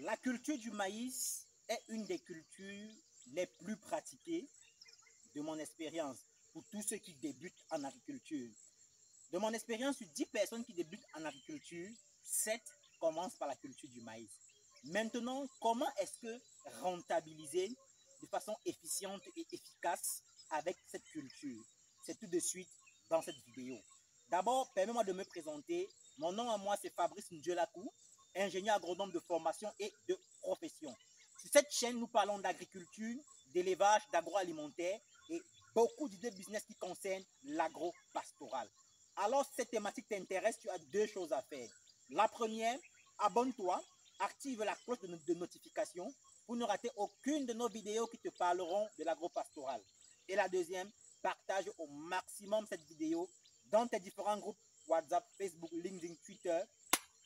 La culture du maïs est une des cultures les plus pratiquées de mon expérience pour tous ceux qui débutent en agriculture. De mon expérience, sur 10 personnes qui débutent en agriculture, 7 commencent par la culture du maïs. Maintenant, comment est-ce que rentabiliser de façon efficiente et efficace avec cette culture? C'est tout de suite dans cette vidéo. D'abord, permets-moi de me présenter. Mon nom à moi, c'est Fabrice Ndjelakou, ingénieur agronome de formation et de profession. Sur cette chaîne, nous parlons d'agriculture, d'élevage, d'agroalimentaire et beaucoup d'idées business qui concernent l'agro-pastoral. Alors, si cette thématique t'intéresse, tu as 2 choses à faire. La première, abonne-toi, active la cloche de notification pour ne rater aucune de nos vidéos qui te parleront de l'agro-pastoral. Et la deuxième, partage au maximum cette vidéo dans tes différents groupes WhatsApp, Facebook, LinkedIn, Twitter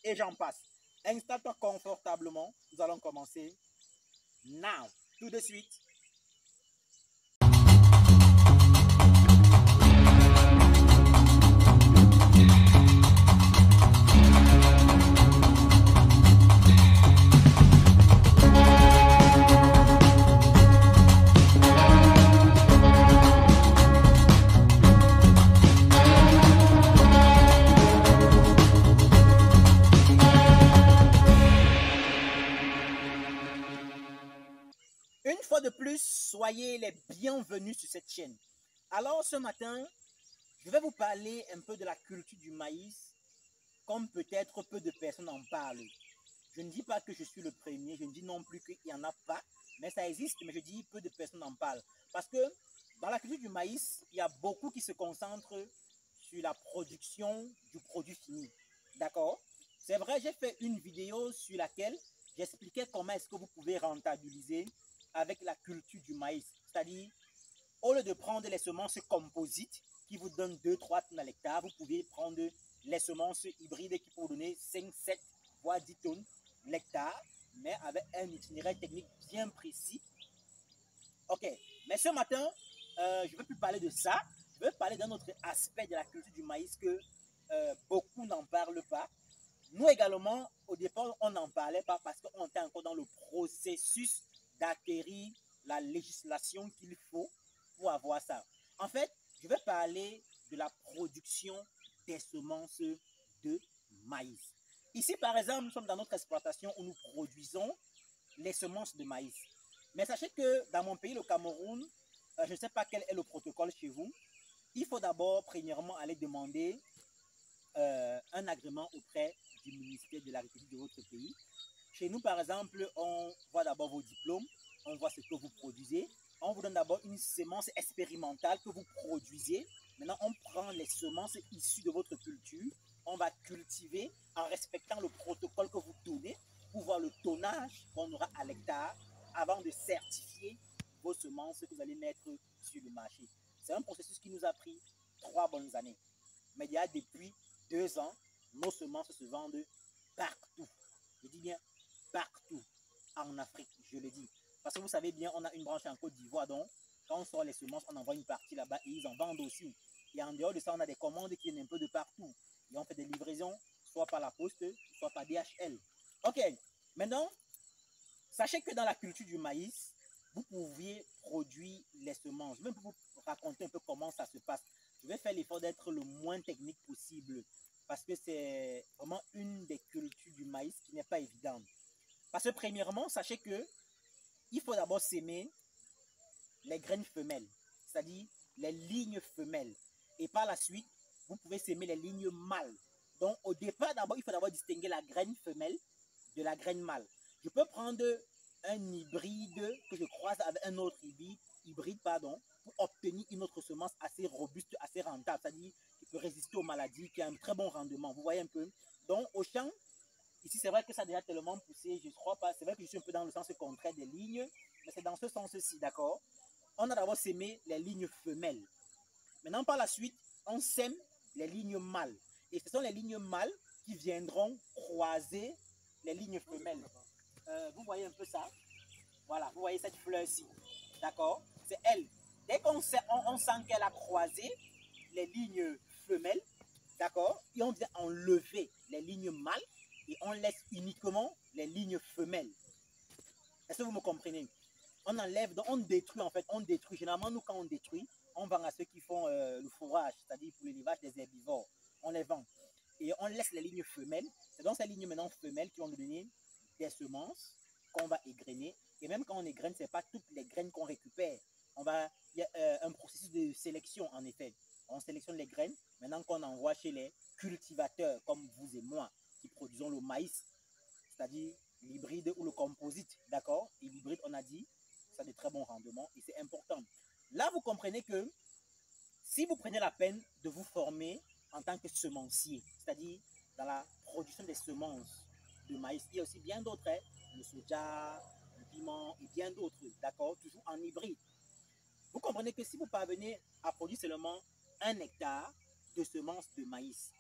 et j'en passe. Installe-toi confortablement. Nous allons commencer now, tout de suite. Une fois de plus, soyez les bienvenus sur cette chaîne. Alors ce matin, je vais vous parler un peu de la culture du maïs, comme peut-être peu de personnes en parlent. Je ne dis pas que je suis le premier, je ne dis non plus qu'il n'y en a pas, mais ça existe, mais je dis peu de personnes en parlent. Parce que dans la culture du maïs, il y a beaucoup qui se concentrent sur la production du produit fini. D'accord? C'est vrai, j'ai fait une vidéo sur laquelle j'expliquais comment est-ce que vous pouvez rentabiliser avec la culture du maïs. C'est-à-dire, au lieu de prendre les semences composites qui vous donnent 2-3 tonnes à l'hectare, vous pouvez prendre les semences hybrides qui peuvent vous donner 5, 7, voire 10 tonnes l'hectare, mais avec un itinéraire technique bien précis. Ok, mais ce matin, je ne vais plus parler de ça. Je vais parler d'un autre aspect de la culture du maïs que beaucoup n'en parlent pas. Nous également, au départ, on n'en parlait pas parce qu'on était encore dans le processus d'acquérir la législation qu'il faut pour avoir ça. En fait, je vais parler de la production des semences de maïs. Ici, par exemple, nous sommes dans notre exploitation où nous produisons les semences de maïs. Mais sachez que dans mon pays, le Cameroun, je ne sais pas quel est le protocole chez vous. Il faut d'abord, premièrement, aller demander un agrément auprès du ministère de l'Agriculture de votre pays. Chez nous, par exemple, on voit d'abord vos diplômes, on voit ce que vous produisez. On vous donne d'abord une semence expérimentale que vous produisez. Maintenant, on prend les semences issues de votre culture. On va cultiver en respectant le protocole que vous donnez pour voir le tonnage qu'on aura à l'hectare avant de certifier vos semences que vous allez mettre sur le marché. C'est un processus qui nous a pris 3 bonnes années. Mais il y a depuis 2 ans, nos semences se vendent partout. Je dis bien partout en Afrique, je le dis. Parce que vous savez bien, on a une branche en Côte d'Ivoire, donc quand on sort les semences, on envoie une partie là-bas et ils en vendent aussi. Et en dehors de ça, on a des commandes qui viennent un peu de partout. Et on fait des livraisons, soit par la poste, soit par DHL. Ok, maintenant, sachez que dans la culture du maïs, vous pouviez produire les semences. Même pour vous raconter un peu comment ça se passe, je vais faire l'effort d'être le moins technique possible parce que c'est vraiment une des cultures du maïs qui n'est pas évidente. Parce que premièrement, sachez que il faut d'abord s'aimer les graines femelles, c'est-à-dire les lignes femelles. Et par la suite, vous pouvez s'aimer les lignes mâles. Donc au départ, d'abord, il faut d'abord distinguer la graine femelle de la graine mâle. Je peux prendre un hybride que je croise avec un autre hybride pour obtenir une autre semence assez robuste, assez rentable, c'est-à-dire qui peut résister aux maladies, qui a un très bon rendement. Vous voyez un peu? Donc au champ, ici c'est vrai que ça a déjà tellement poussé, je ne crois pas, c'est vrai que je suis un peu dans le sens contraire des lignes, mais c'est dans ce sens-ci, d'accord? On a d'abord sémé les lignes femelles. Maintenant par la suite, on sème les lignes mâles. Et ce sont les lignes mâles qui viendront croiser les lignes femelles. Vous voyez un peu ça? Voilà, vous voyez cette fleur-ci. D'accord? C'est elle. Dès qu'on sent qu'elle a croisé les lignes femelles, d'accord? Et on vient enlever les lignes mâles et on laisse uniquement les lignes femelles. que vous me comprenez? On enlève, donc on détruit en fait, on détruit. Généralement, nous, quand on détruit, on vend à ceux qui font le fourrage, c'est-à-dire pour l'élevage des herbivores. On les vend. Et on laisse les lignes femelles. C'est donc ces lignes maintenant femelles qui vont nous donner des semences qu'on va égrener. Et même quand on égrène, ce n'est pas toutes les graines qu'on récupère. Il y a un processus de sélection, en effet. On sélectionne les graines, maintenant qu'on envoie chez les cultivateurs, comme vous et moi, qui produisons le maïs, c'est-à-dire l'hybride ou le composite, d'accord? Et l'hybride, on a dit, ça a de très bons rendements et c'est important. Là, vous comprenez que si vous prenez la peine de vous former en tant que semencier, c'est-à-dire dans la production des semences de maïs, il y a aussi bien d'autres, hein, le soja, le piment et bien d'autres, d'accord? Toujours en hybride. Vous comprenez que si vous parvenez à produire seulement 1 hectare de semences de maïs,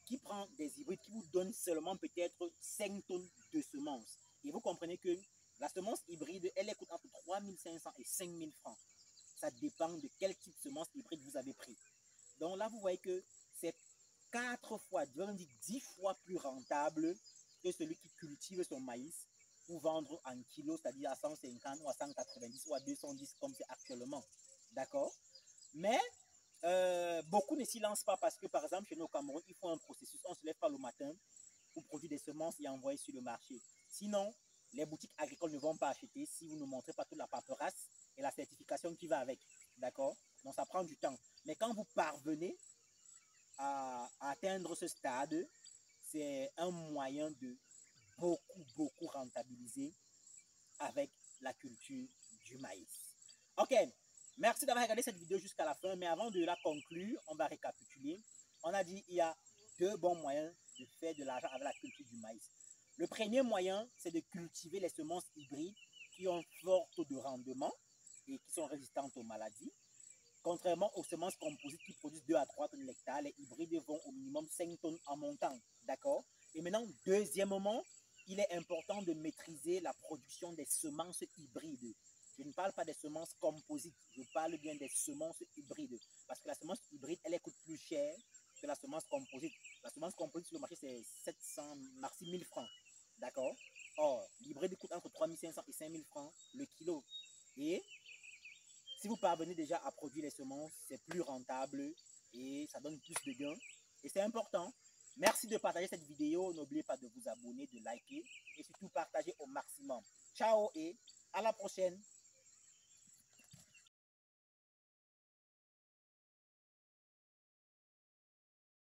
qui prend des hybrides qui vous donnent seulement peut-être 5 tonnes de semences. Et vous comprenez que la semence hybride, elle coûte entre 3 500 et 5 000 francs. Ça dépend de quel type de semence hybride vous avez pris. Donc là, vous voyez que c'est 4 fois, je vais dire 10 fois plus rentable que celui qui cultive son maïs pour vendre en kilos, c'est-à-dire à 150 ou à 190 ou à 210 comme c'est actuellement. D'accord? Mais beaucoup ne s'y lancent pas parce que, par exemple, chez nous au Cameroun, il faut un processus. On ne se lève pas le matin pour produire des semences et envoyer sur le marché. Sinon, les boutiques agricoles ne vont pas acheter si vous ne montrez pas toute la paperasse et la certification qui va avec. D'accord? Donc, ça prend du temps. Mais quand vous parvenez à atteindre ce stade, c'est un moyen de beaucoup rentabiliser avec la culture du maïs. Ok, merci d'avoir regardé cette vidéo jusqu'à la fin, mais avant de la conclure, on va récapituler. On a dit qu'il y a 2 bons moyens de faire de l'argent avec la culture du maïs. Le premier moyen, c'est de cultiver les semences hybrides qui ont un fort taux de rendement et qui sont résistantes aux maladies. Contrairement aux semences composites qui produisent 2 à 3 tonnes l'hectare, les hybrides vont au minimum 5 tonnes en montant. D'accord? Et maintenant, deuxièmement, il est important de maîtriser la production des semences hybrides. Je ne parle pas des semences composites, je parle bien des semences hybrides. Parce que la semence hybride, elle coûte plus cher que la semence composite. La semence composite sur le marché, c'est 700, maxi 1000 francs. D'accord? Or, l'hybride coûte entre 3500 et 5000 francs le kilo. Et si vous parvenez déjà à produire les semences, c'est plus rentable et ça donne plus de gains. Et c'est important. Merci de partager cette vidéo. N'oubliez pas de vous abonner, de liker et surtout partager au maximum. Ciao et à la prochaine.